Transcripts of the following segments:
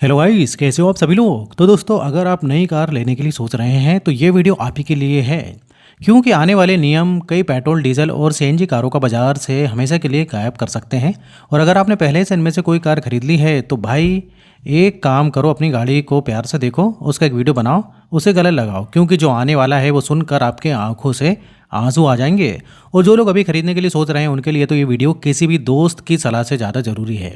Hello guys, कैसे हो आप सभी लोग। तो दोस्तों, अगर आप नई कार लेने के लिए सोच रहे हैं तो ये वीडियो आप ही के लिए है। क्योंकि आने वाले नियम कई पेट्रोल, डीजल और सीएनजी कारों का बाजार से हमेशा के लिए गायब कर सकते हैं। और अगर आपने पहले से इनमें से कोई कार खरीद ली है तो भाई एक काम करो, अपनी गाड़ी को प्यार से देखो, उसका एक वीडियो बनाओ, उसे गले लगाओ, क्योंकि जो आने वाला है वो सुनकर आपके आंखों से आंसू आ जाएंगे। और जो लोग अभी खरीदने के लिए सोच रहे हैं उनके लिए तो ये वीडियो किसी भी दोस्त की सलाह से ज़्यादा ज़रूरी है।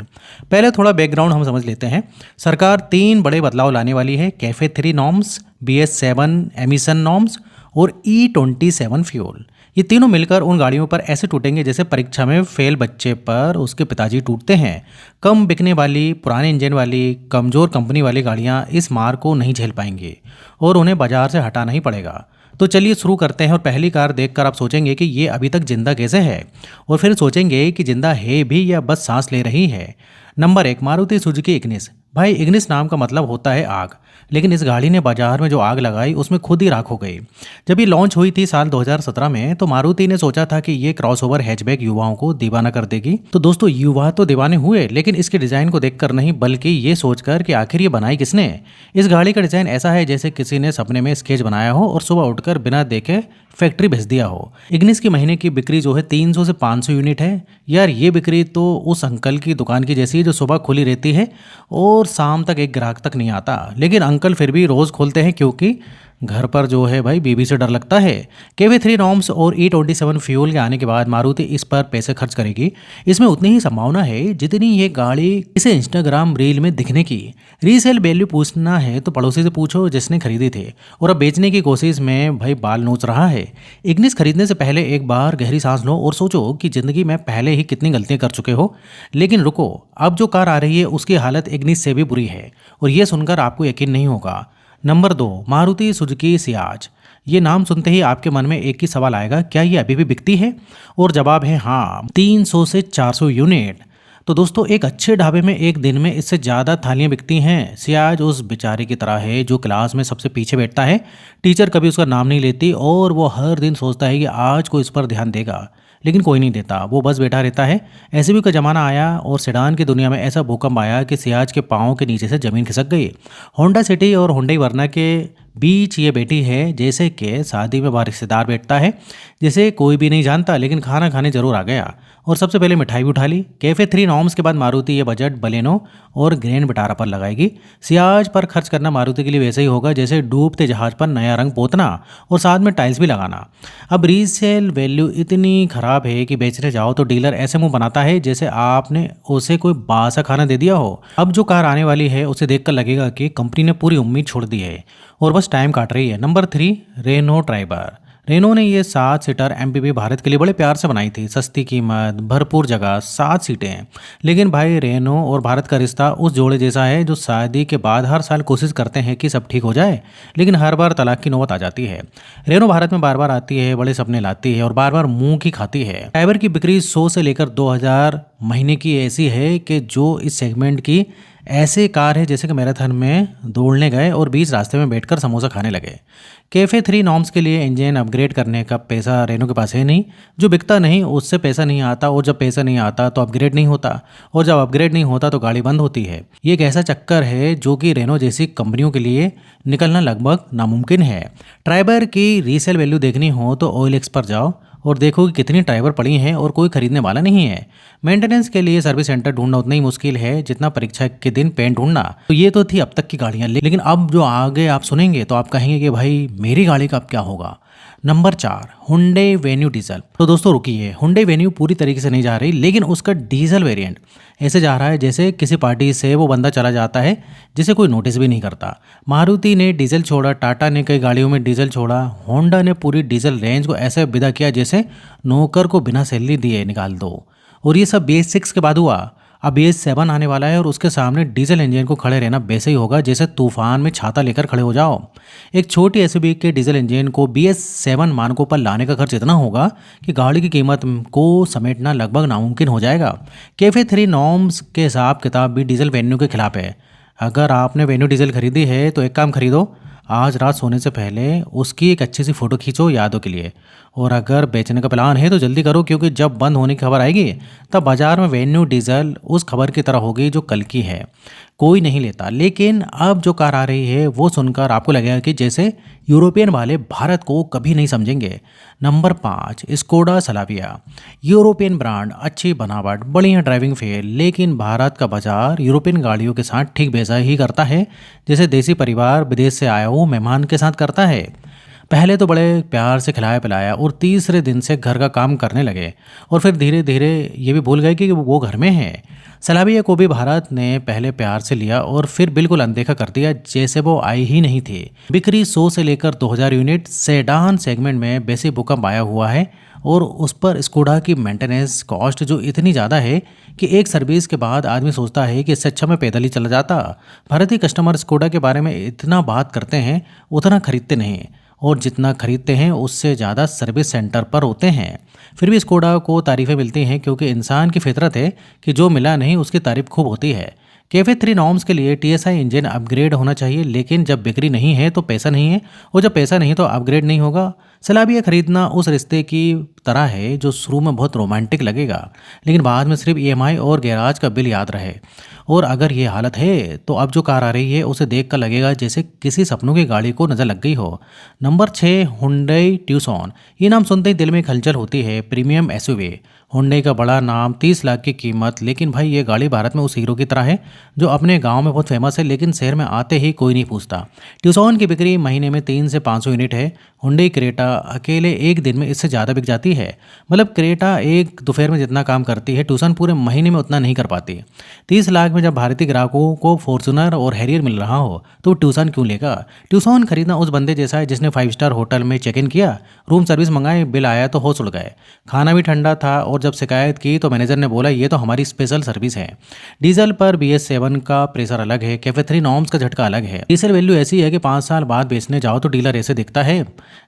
पहले थोड़ा बैकग्राउंड हम समझ लेते हैं। सरकार 3 बड़े बदलाव लाने वाली है: cafe 3 norms, BS7 emission norms और E27 फ्यूल। ये तीनों मिलकर उन गाड़ियों पर ऐसे टूटेंगे जैसे परीक्षा में फेल बच्चे पर उसके पिताजी टूटते हैं। कम बिकने वाली, पुराने इंजन वाली, कमज़ोर कंपनी वाली गाड़ियाँ इस मार को नहीं झेल पाएंगी और उन्हें बाजार से हटाना ही पड़ेगा। तो चलिए शुरू करते हैं। और पहली कार देखकर आप सोचेंगे कि ये अभी तक जिंदा कैसे है, और फिर सोचेंगे कि जिंदा है भी या बस सांस ले रही है। Number 1, Maruti Suzuki Ignis. भाई, इग्निस नाम का मतलब होता है आग, लेकिन इस गाड़ी ने बाजार में जो आग लगाई उसमें खुद ही राख हो गई। जब ये लॉन्च हुई थी साल 2017 में, तो मारुति ने सोचा था कि ये क्रॉसओवर हैचबैक युवाओं को दीवाना कर देगी। तो दोस्तों, युवा तो दीवाने हुए, लेकिन इसके डिजाइन को देखकर नहीं, बल्कि ये सोचकर कि आखिर ये बनाई किसने। इस गाड़ी का डिजाइन ऐसा है जैसे किसी ने सपने में स्केच बनाया हो और सुबह उठकर बिना देखे फैक्ट्री भेज दिया हो। इग्निस की महीने की बिक्री जो है 300 से 500 यूनिट है। यार, ये बिक्री तो उस अंकल की दुकान की जैसी है जो सुबह खुली रहती है और शाम तक एक ग्राहक तक नहीं आता, लेकिन अंकल फिर भी रोज़ खोलते हैं क्योंकि घर पर जो है भाई बीबी से डर लगता है। KV3 नॉर्म्स और E27 फ्यूल के आने के बाद मारुति इस पर पैसे खर्च करेगी। इसमें उतनी ही संभावना है जितनी ये गाड़ी इसे इंस्टाग्राम रील में दिखने की। रीसेल वैल्यू पूछना है तो पड़ोसी से पूछो जिसने खरीदी थी और अब बेचने की कोशिश में भाई बाल नोच रहा है। इग्निस खरीदने से पहले एक बार गहरी सांस लो और सोचो कि जिंदगी में पहले ही कितनी गलतियां कर चुके हो। लेकिन रुको, अब जो कार आ रही है उसकी हालत इग्निस से भी बुरी है, और ये सुनकर आपको यकीन नहीं होगा। Number 2, Maruti Suzuki Ciaz. ये नाम सुनते ही आपके मन में एक ही सवाल आएगा, क्या ये अभी भी बिकती है? और जवाब है हाँ, 300 से 400 यूनिट। तो दोस्तों, एक अच्छे ढाबे में एक दिन में इससे ज़्यादा थालियाँ बिकती हैं। सियाज उस बेचारे की तरह है जो क्लास में सबसे पीछे बैठता है, टीचर कभी उसका नाम नहीं लेती और वो हर दिन सोचता है कि आज को इस पर ध्यान देगा, लेकिन कोई नहीं देता, वो बस बैठा रहता है। ऐसे भी कोई ज़माना आया और सेडान की दुनिया में ऐसा भूकंप आया कि सियाज के पाँव के नीचे से ज़मीन खिसक गई। होंडा सिटी और हुंडई वर्ना के बीच ये बैठी है जैसे कि शादी में वह रिश्तेदार बैठता है, जैसे कोई भी नहीं जानता, लेकिन खाना खाने जरूर आ गया और सबसे पहले मिठाई भी उठा ली। कैफे 3 नॉर्म्स के बाद मारुति ये बजट बलेनो और ग्रैंड विटारा पर लगाएगी। सियाज पर खर्च करना मारुति के लिए वैसे ही होगा जैसे डूबते जहाज पर नया रंग पोतना और साथ में टाइल्स भी लगाना। अब रीसेल वैल्यू इतनी खराब है कि बेचने जाओ तो डीलर ऐसे मुंह बनाता है जैसे आपने उसे कोई बासा खाना दे दिया हो। अब जो कार आने वाली है उसे देखकर लगेगा कि कंपनी ने पूरी उम्मीद छोड़ दी है और बस टाइम काट रही है। Number 3, Renault Triber. रेनो ने ये 7 सीटर MPV भारत के लिए बड़े प्यार से बनाई थी। सस्ती कीमत, भरपूर जगह, 7 सीटें हैं। लेकिन भाई, रेनो और भारत का रिश्ता उस जोड़े जैसा है जो शादी के बाद हर साल कोशिश करते हैं कि सब ठीक हो जाए, लेकिन हर बार तलाक की नौबत आ जाती है। रेनो भारत में बार बार आती है, बड़े सपने लाती है और बार बार मुंह की खाती है। ट्राइबर की बिक्री 100 से लेकर 2000 महीने की ऐसी है कि जो इस सेगमेंट की ऐसे कार है जैसे कि मैराथन में दौड़ने गए और बीच रास्ते में बैठकर समोसा खाने लगे। कैफे 3 नॉर्म्स के लिए इंजन अपग्रेड करने का पैसा रेनो के पास है नहीं। जो बिकता नहीं उससे पैसा नहीं आता, और जब पैसा नहीं आता तो अपग्रेड नहीं होता, और जब अपग्रेड नहीं होता तो गाड़ी बंद होती है। ये एक ऐसा चक्कर है जो कि रेनो जैसी कंपनियों के लिए निकलना लगभग नामुमकिन है। ट्राइबर की रीसेल वैल्यू देखनी हो तो OLX पर जाओ और देखो कि कितनी ट्राइबर पड़ी हैं और कोई खरीदने वाला नहीं है। मेंटेनेंस के लिए सर्विस सेंटर ढूंढना उतना ही मुश्किल है जितना परीक्षा के दिन पेन ढूंढना। तो ये तो थी अब तक की गाड़ियां, लेकिन अब जो आगे आप सुनेंगे तो आप कहेंगे कि भाई मेरी गाड़ी का अब क्या होगा। Number 4, Hyundai venue diesel. तो दोस्तों रुकिए, हुंडई वेन्यू पूरी तरीके से नहीं जा रही, लेकिन उसका डीजल वेरिएंट ऐसे जा रहा है जैसे किसी पार्टी से वो बंदा चला जाता है जिसे कोई नोटिस भी नहीं करता। मारुति ने डीजल छोड़ा, टाटा ने कई गाड़ियों में डीजल छोड़ा, होंडा ने पूरी डीजल रेंज को ऐसे विदा किया जैसे नौकर को बिना सैलरी दिए निकाल दो। और ये सब BS6 के बाद हुआ। अब BS7 आने वाला है और उसके सामने डीजल इंजन को खड़े रहना वैसे ही होगा जैसे तूफान में छाता लेकर खड़े हो जाओ। एक छोटी SUV के डीजल इंजन को BS7 मानकों पर लाने का खर्च इतना होगा कि गाड़ी की कीमत को समेटना लगभग नामुमकिन हो जाएगा। कैफे 3 नॉर्म्स के हिसाब किताब भी डीजल वेन्यू के खिलाफ है। अगर आपने वेन्यू डीजल खरीदी है तो एक काम खरीदो, आज रात सोने से पहले उसकी एक अच्छी सी फ़ोटो खींचो यादों के लिए। और अगर बेचने का प्लान है तो जल्दी करो, क्योंकि जब बंद होने की खबर आएगी तब बाजार में वेन्यू डीजल उस खबर की तरह होगी जो कल की है। कोई नहीं लेता। लेकिन अब जो कार आ रही है वो सुनकर आपको लगेगा कि जैसे यूरोपियन वाले भारत को कभी नहीं समझेंगे। Number 5, Skoda Slavia. European brand, अच्छी बनावट, बढ़िया ड्राइविंग फेल, लेकिन भारत का बाजार यूरोपियन गाड़ियों के साथ ठीक वैसा ही करता है जैसे देसी परिवार विदेश से आया हो मेहमान के साथ करता है। पहले तो बड़े प्यार से खिलाया पिलाया और तीसरे दिन से घर का काम करने लगे और फिर धीरे धीरे ये भी भूल गए कि वो घर में है। सलाबिया को भी भारत ने पहले प्यार से लिया और फिर बिल्कुल अनदेखा कर दिया जैसे वो आई ही नहीं थी। बिक्री 100 से लेकर 2000 यूनिट सेडान सेगमेंट में बेसिक भूकंप आया हुआ है और उस पर स्कोडा की मेंटेनेंस कॉस्ट जो इतनी ज़्यादा है कि एक सर्विस के बाद आदमी सोचता है कि इससे अच्छा मैं पैदल ही चला जाता। भारतीय कस्टमर स्कोडा के बारे में इतना बात करते हैं, उतना खरीदते नहीं, और जितना खरीदते हैं उससे ज़्यादा सर्विस सेंटर पर होते हैं। फिर भी स्कोडा को तारीफ़ें मिलती हैं क्योंकि इंसान की फितरत है कि जो मिला नहीं उसकी तारीफ खूब होती है। कैफे 3 नॉर्म्स के लिए टीएसआई इंजन अपग्रेड होना चाहिए, लेकिन जब बिक्री नहीं है तो पैसा नहीं है, और जब पैसा नहीं तो अपग्रेड नहीं होगा। सलाबिया खरीदना उस रिश्ते की तरह है जो शुरू में बहुत रोमांटिक लगेगा, लेकिन बाद में सिर्फ ईएमआई और गैराज का बिल याद रहे। और अगर ये हालत है तो अब जो कार आ रही है उसे देख कर लगेगा जैसे किसी सपनों की गाड़ी को नज़र लग गई हो। Number 6, Hyundai Tucson. ये नाम सुनते ही दिल में एक हलचल होती है। प्रीमियम एसयूवी, हुंडई का बड़ा नाम, 30 लाख की कीमत, लेकिन भाई ये गाड़ी भारत में उस हीरो की तरह है जो अपने गांव में बहुत फेमस है लेकिन शहर में आते ही कोई नहीं पूछता। ट्यूसॉन की बिक्री महीने में 3 से 500 यूनिट है। हुंडई क्रेटा अकेले एक दिन में इससे ज़्यादा बिक जाती है। मतलब क्रेटा एक दोपहर में जितना काम करती है ट्यूसन पूरे महीने में उतना नहीं कर पाती। 30 लाख में जब भारतीय ग्राहकों को फॉर्च्यूनर और हैरियर मिल रहा हो तो ट्यूसन क्यों लेगा। ट्यूसन खरीदना उस बंदे जैसा है जिसने 5 स्टार होटल में चेक इन किया, रूम सर्विस मंगाए, बिल आया तो होश उड़ गए, खाना भी ठंडा था, और जब शिकायत की तो मैनेजर ने बोला ये तो हमारी स्पेशल सर्विस है। डीजल पर BS7 का प्रेशर अलग है, कैफे 3 नॉर्म्स का झटका अलग है। डीजल वैल्यू ऐसी है कि 5 साल बाद बेचने जाओ तो डीलर ऐसे दिखता है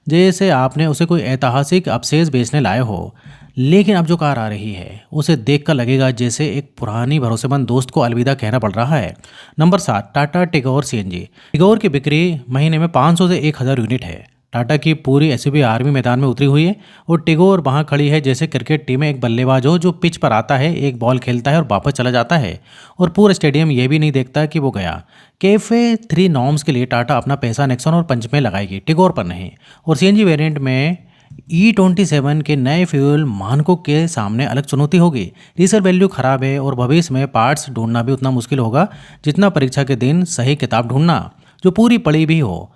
जैसे आपने उसे कोई ऐतिहासिक अवशेष बेचने लाए हो। लेकिन अब जो कार आ रही है उसे देखकर लगेगा जैसे एक पुरानी भरोसेमंद दोस्त को अलविदा कहना पड़ रहा है। Number 7, Tata Tigor CNG। टिगोर की बिक्री महीने में 500 से 1000 यूनिट है। टाटा की पूरी एसयूवी आर्मी मैदान में उतरी हुई है और टिगोर वहाँ खड़ी है जैसे क्रिकेट टीम में एक बल्लेबाज हो जो पिच पर आता है, एक बॉल खेलता है और वापस चला जाता है, और पूरा स्टेडियम ये भी नहीं देखता कि वो गया। कैफे 3 नॉर्म्स के लिए टाटा अपना पैसा नेक्सॉन और पंच में लगाएगी, टिगोर पर नहीं। और CNG वेरिएंट में E27 के नए फ्यूल मानकों के सामने अलग चुनौती होगी। रीसेल वैल्यू खराब है और भविष्य में पार्ट्स ढूंढना भी उतना मुश्किल होगा जितना परीक्षा के दिन सही किताब ढूंढना जो पूरी पड़ी भी हो।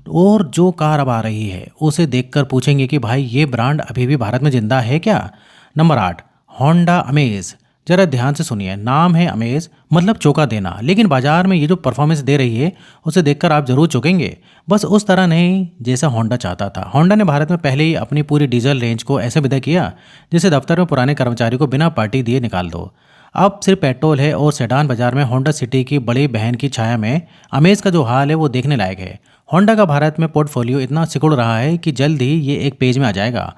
और जो कार अब आ रही है उसे देखकर पूछेंगे कि भाई ये ब्रांड अभी भी भारत में जिंदा है क्या। Number 8, Honda amaze. जरा ध्यान से सुनिए, नाम है अमेज मतलब चौंका देना, लेकिन बाजार में ये जो परफॉर्मेंस दे रही है उसे देखकर आप जरूर चौंकेंगे, बस उस तरह नहीं जैसा होंडा चाहता था। होंडा ने भारत में पहले ही अपनी पूरी डीजल रेंज को ऐसे विदा किया जैसे दफ्तर में पुराने कर्मचारी को बिना पार्टी दिए निकाल दो। अब सिर्फ पेट्रोल है और सेडान बाजार में होंडा सिटी की बड़ी बहन की छाया में अमेज का जो हाल है वो देखने लायक है। होंडा का भारत में पोर्टफोलियो इतना सिकुड़ रहा है कि जल्द ही ये एक पेज में आ जाएगा।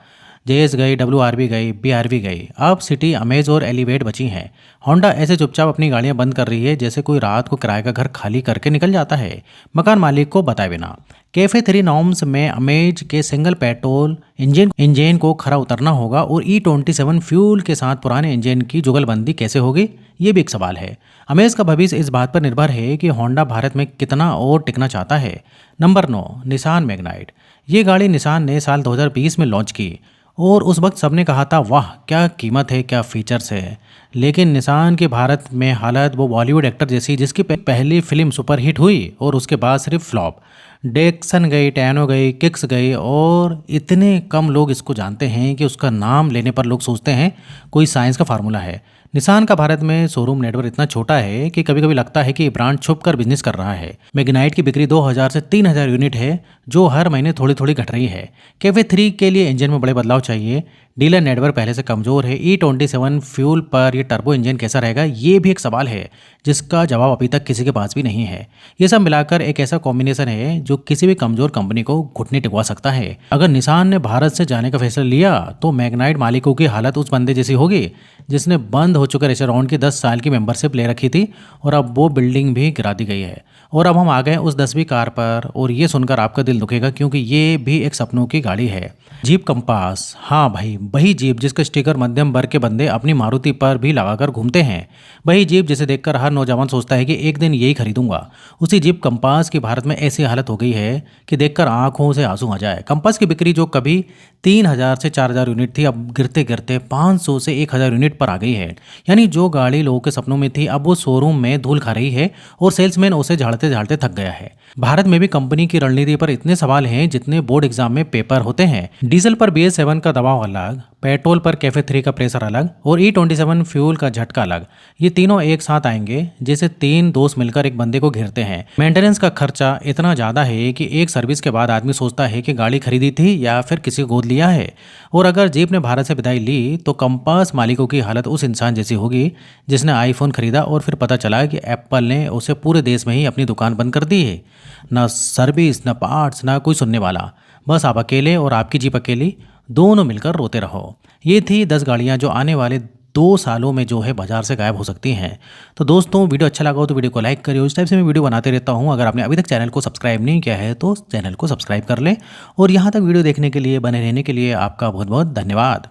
JS गई, WRV गई, BRV गई, अब सिटी, अमेज और एलिवेट बची हैं। होंडा ऐसे चुपचाप अपनी गाड़ियां बंद कर रही है जैसे कोई रात को किराए का घर खाली करके निकल जाता है मकान मालिक को बताए बिना। कैफे 3 नॉर्म्स में अमेज के सिंगल पेट्रोल इंजन को खरा उतरना होगा और E27 फ्यूल के साथ पुराने इंजन की जुगलबंदी कैसे होगी, ये भी एक सवाल है। अमेज का भविष्य इस बात पर निर्भर है कि होंडा भारत में कितना और टिकना चाहता है। Number 9, Nissan Magnite. ये गाड़ी निसान ने साल 2020 में लॉन्च की और उस वक्त सबने कहा था वाह क्या कीमत है, क्या फीचर्स है। लेकिन निसान के भारत में हालत वो बॉलीवुड एक्टर जैसी जिसकी पहली फिल्म सुपरहिट हुई और उसके बाद सिर्फ फ्लॉप। डेक्सन गई, टैनो गई, किक्स गई, और इतने कम लोग इसको जानते हैं कि उसका नाम लेने पर लोग सोचते हैं कोई साइंस का फार्मूला है। निसान का भारत में शोरूम नेटवर्क इतना छोटा है कि कभी कभी लगता है कि ब्रांड छुप कर बिजनेस कर रहा है। मैग्नाइट की बिक्री 2000 से 3000 यूनिट है जो हर महीने थोड़ी थोड़ी घट रही है। कैफे 3 के लिए इंजन में बड़े बदलाव चाहिए। डीलर नेटवर्क पहले से कमजोर है। E27 फ्यूल पर ये टर्बो इंजन कैसा रहेगा, ये भी एक सवाल है जिसका जवाब अभी तक किसी के पास भी नहीं है। ये सब मिलाकर एक ऐसा कॉम्बिनेशन है जो किसी भी कमजोर कंपनी को घुटने टिकवा सकता है। अगर निसान ने भारत से जाने का फैसला लिया तो मैग्नाइट मालिकों की हालत उस बंदे जैसी होगी जिसने बंद हो चुके रेस्टोरेंट की 10 साल की मेंबरशिप ले रखी थी और अब वो बिल्डिंग भी गिरा दी गई है। और अब हम आ गए उस 10वीं कार पर, और ये सुनकर आपका दिल दुखेगा क्योंकि ये भी एक सपनों की गाड़ी है। Jeep compass. हाँ भाई, वही जीप जिसका स्टिकर मध्यम वर्ग के बंदे अपनी मारुति पर भी लगाकर घूमते हैं। वही जीप जिसे देखकर हर नौजवान सोचता है कि एक दिन यही खरीदूंगा। उसी जीप कंपास की भारत में ऐसी हालत हो गई है कि देखकर आंखों से आंसू आ जाए। कंपास की बिक्री जो कभी 3,000 से 4,000 यूनिट थी, अब गिरते गिरते 500 से 1,000 यूनिट पर आ गई है। यानी जो गाड़ी लोगों के सपनों में थी, अब वो शोरूम में धूल खा रही है और सेल्समैन उसे झाड़ते झाड़ते थक गया है। भारत में भी कंपनी की रणनीति पर इतने सवाल हैं जितने बोर्ड एग्जाम में पेपर होते हैं। डीजल पर BS7 का दबाव अलग, पेट्रोल पर कैफे 3 का प्रेशर अलग और E27 फ्यूल का झटका अलग। ये तीनों एक साथ आएंगे जैसे 3 दोस्त मिलकर एक बंदे को घेरते हैं। मेंटेनेंस का खर्चा इतना ज़्यादा है कि एक सर्विस के बाद आदमी सोचता है कि गाड़ी खरीदी थी या फिर किसी को गोद लिया है। और अगर जीप ने भारत से विदाई ली तो कंपास मालिकों की हालत उस इंसान जैसी होगी जिसने आईफोन खरीदा और फिर पता चला कि एप्पल ने उसे पूरे देश में ही अपनी दुकान बंद कर दी है। ना सर्विस, ना पार्ट्स, ना कोई सुनने वाला। बस आप अकेले और आपकी जीप अकेली, दोनों मिलकर रोते रहो। ये थी 10 गाड़ियाँ जो आने वाले 2 सालों में जो है बाजार से गायब हो सकती हैं। तो दोस्तों, वीडियो अच्छा लगा हो तो वीडियो को लाइक करिए। उस टाइप से मैं वीडियो बनाते रहता हूँ। अगर आपने अभी तक चैनल को सब्सक्राइब नहीं किया है तो चैनल को सब्सक्राइब कर लें। और यहाँ तक वीडियो देखने के लिए, बने रहने के लिए आपका बहुत बहुत धन्यवाद।